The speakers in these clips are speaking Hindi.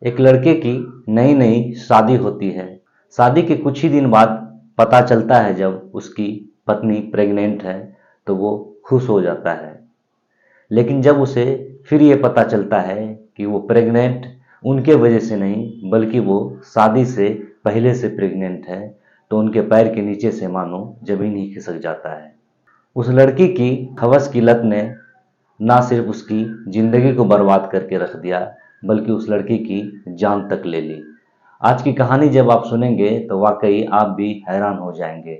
एक लड़के की नई नई शादी होती है। शादी के कुछ ही दिन बाद पता चलता है जब उसकी पत्नी प्रेग्नेंट है तो वो खुश हो जाता है। लेकिन जब उसे फिर ये पता चलता है कि वो प्रेग्नेंट उनके वजह से नहीं बल्कि वो शादी से पहले से प्रेग्नेंट है, तो उनके पैर के नीचे से मानो जमीन ही खिसक जाता है। उस लड़की की हवस की लत ने ना सिर्फ उसकी जिंदगी को बर्बाद करके रख दिया बल्कि उस लड़की की जान तक ले ली। आज की कहानी जब आप सुनेंगे तो वाकई आप भी हैरान हो जाएंगे।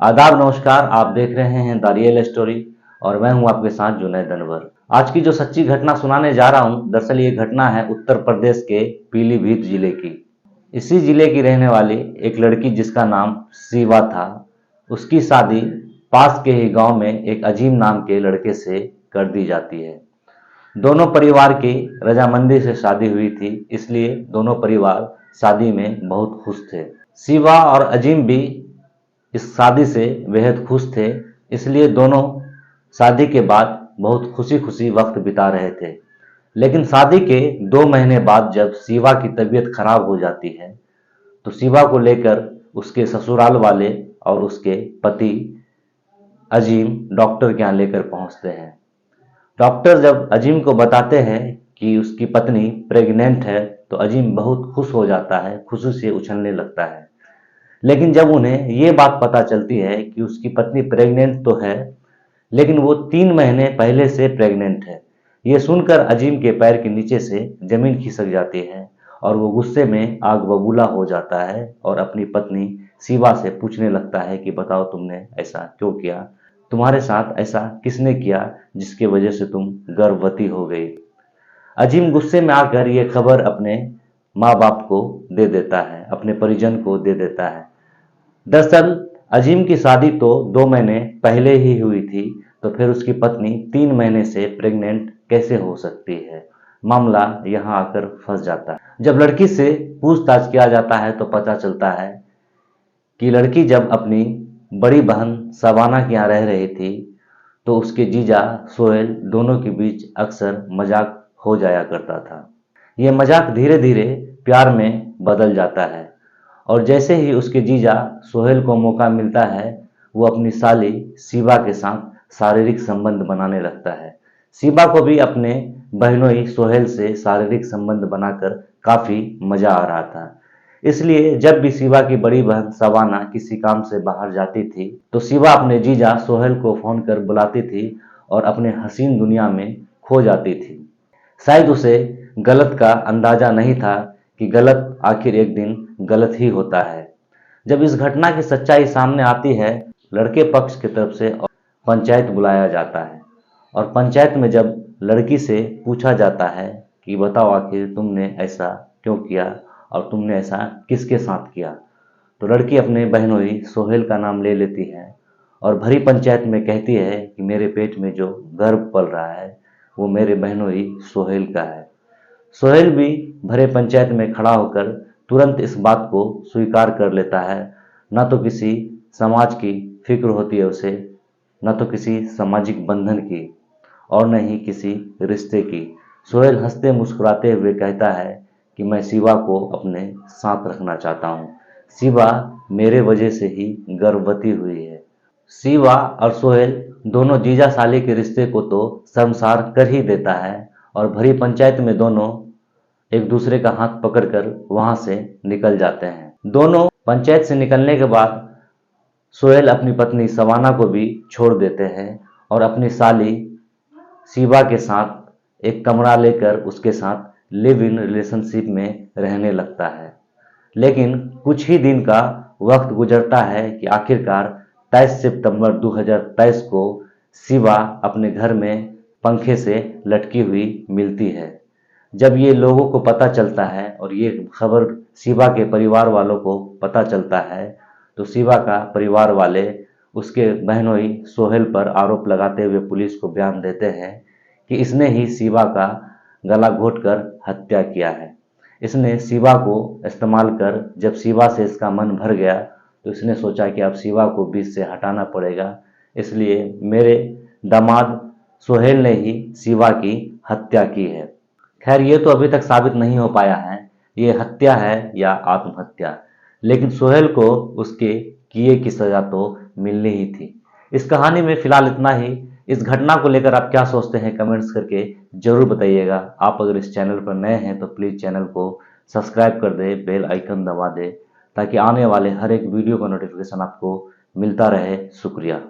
आदाब, नमस्कार। आप देख रहे हैं द रियल स्टोरी और मैं हूं आपके साथ जुनैद अनवर। आज की जो सच्ची घटना सुनाने जा रहा हूं, दरअसल ये घटना है उत्तर प्रदेश के पीलीभीत जिले की। इसी जिले की रहने वाली एक लड़की जिसका नाम शिवा था, उसकी शादी पास के ही गांव में एक अजीम नाम के लड़के से कर दी जाती है। दोनों परिवार की रजामंदी से शादी हुई थी, इसलिए दोनों परिवार शादी में बहुत खुश थे। शिवा और अजीम भी इस शादी से बेहद खुश थे, इसलिए दोनों शादी के बाद बहुत खुशी खुशी वक्त बिता रहे थे। लेकिन शादी के 2 महीने बाद जब शिवा की तबीयत खराब हो जाती है तो शिवा को लेकर उसके ससुराल वाले और उसके पति अजीम डॉक्टर के यहाँ लेकर पहुंचते हैं। डॉक्टर जब अजीम को बताते हैं कि उसकी पत्नी प्रेग्नेंट है तो अजीम बहुत खुश हो जाता है, खुशी से उछलने लगता है। लेकिन जब उन्हें ये बात पता चलती है कि उसकी पत्नी प्रेग्नेंट तो है लेकिन वो 3 महीने पहले से प्रेग्नेंट है, ये सुनकर अजीम के पैर के नीचे से जमीन खिसक जाती है और वो गुस्से में आग बबूला हो जाता है और अपनी पत्नी शिवा से पूछने लगता है कि बताओ तुमने ऐसा क्यों किया, तुम्हारे साथ ऐसा किसने किया जिसके वजह से तुम गर्भवती हो गई। अजीम गुस्से में आकर ये खबर अपने माँ बाप को दे देता है, अपने परिजन को दे देता है। दरअसल अजीम की शादी तो 2 महीने पहले ही हुई थी, तो फिर उसकी पत्नी 3 महीने से प्रेग्नेंट कैसे हो सकती है। मामला यहाँ आकर फंस जाता है। जब लड़की से पूछताछ किया जाता है तो पता चलता है कि लड़की जब अपनी बड़ी बहन सवाना के यहाँ रह रही थी तो उसके जीजा सोहेल दोनों के बीच अक्सर मजाक हो जाया करता था। ये मजाक धीरे धीरे प्यार में बदल जाता है और जैसे ही उसके जीजा सोहेल को मौका मिलता है वो अपनी साली शिवा के साथ शारीरिक संबंध बनाने लगता है। शिवा को भी अपने बहनोई सोहेल से शारीरिक संबंध बनाकर काफी मजा आ रहा था, इसलिए जब भी शिवा की बड़ी बहन सवाना किसी काम से बाहर जाती थी तो शिवा अपने जीजा सोहेल को फोन कर बुलाती थी और अपने हसीन दुनिया में खो जाती थी। शायद उसे गलत का अंदाजा नहीं था कि गलत आखिर एक दिन गलत ही होता है। जब इस घटना की सच्चाई सामने आती है, लड़के पक्ष की तरफ से पंचायत बुलाया जाता है और पंचायत में जब लड़की से पूछा जाता है कि बताओ आखिर तुमने ऐसा क्यों किया और तुमने ऐसा किसके साथ किया, तो लड़की अपने बहनोई सोहेल का नाम ले लेती है और भरी पंचायत में कहती है कि मेरे पेट में जो गर्भ पल रहा है वो मेरे बहनोई सोहेल का है। सोहेल भी भरे पंचायत में खड़ा होकर तुरंत इस बात को स्वीकार कर लेता है। न तो किसी समाज की फिक्र होती है उसे, न तो किसी सामाजिक बंधन की और न ही किसी रिश्ते की। सोहेल हंसते मुस्कुराते हुए कहता है कि मैं शिवा को अपने साथ रखना चाहता हूँ। शिवा मेरे वजह से ही गर्भवती हुई है। शिवा और सोहेल दोनों जीजा साली के रिश्ते को तो शर्मसार कर ही देता है और भरी पंचायत में दोनों एक दूसरे का हाथ पकड़कर वहां से निकल जाते हैं। दोनों पंचायत से निकलने के बाद सोहेल अपनी पत्नी सवाना को भी छोड़ देते हैं और अपनी साली शिवा के साथ एक कमरा लेकर उसके साथ लिव इन रिलेशनशिप में रहने लगता है। लेकिन कुछ ही दिन का वक्त गुजरता है कि आखिरकार 23 सितंबर 2023 को शिवा अपने घर में पंखे से लटकी हुई मिलती है। जब ये लोगों को पता चलता है और ये खबर शिवा के परिवार वालों को पता चलता है तो शिवा का परिवार वाले उसके बहनोई सोहेल पर आरोप लगाते हुए पुलिस को बयान देते हैं कि इसने ही शिवा का गला घोंटकर हत्या किया है। इसने शिवा को इस्तेमाल कर जब शिवा से इसका मन भर गया तो इसने सोचा कि अब शिवा को बीच से हटाना पड़ेगा, इसलिए मेरे दामाद सोहेल ने ही शिवा की हत्या की है। खैर ये तो अभी तक साबित नहीं हो पाया है, ये हत्या है या आत्महत्या। लेकिन सोहेल को उसके किए की सजा तो मिलनी ही थी। इस कहानी में फिलहाल इतना ही। इस घटना को लेकर आप क्या सोचते हैं कमेंट्स करके जरूर बताइएगा। आप अगर इस चैनल पर नए हैं तो प्लीज़ चैनल को सब्सक्राइब कर दें, बेल आइकन दबा दें ताकि आने वाले हर एक वीडियो का नोटिफिकेशन आपको मिलता रहे। शुक्रिया।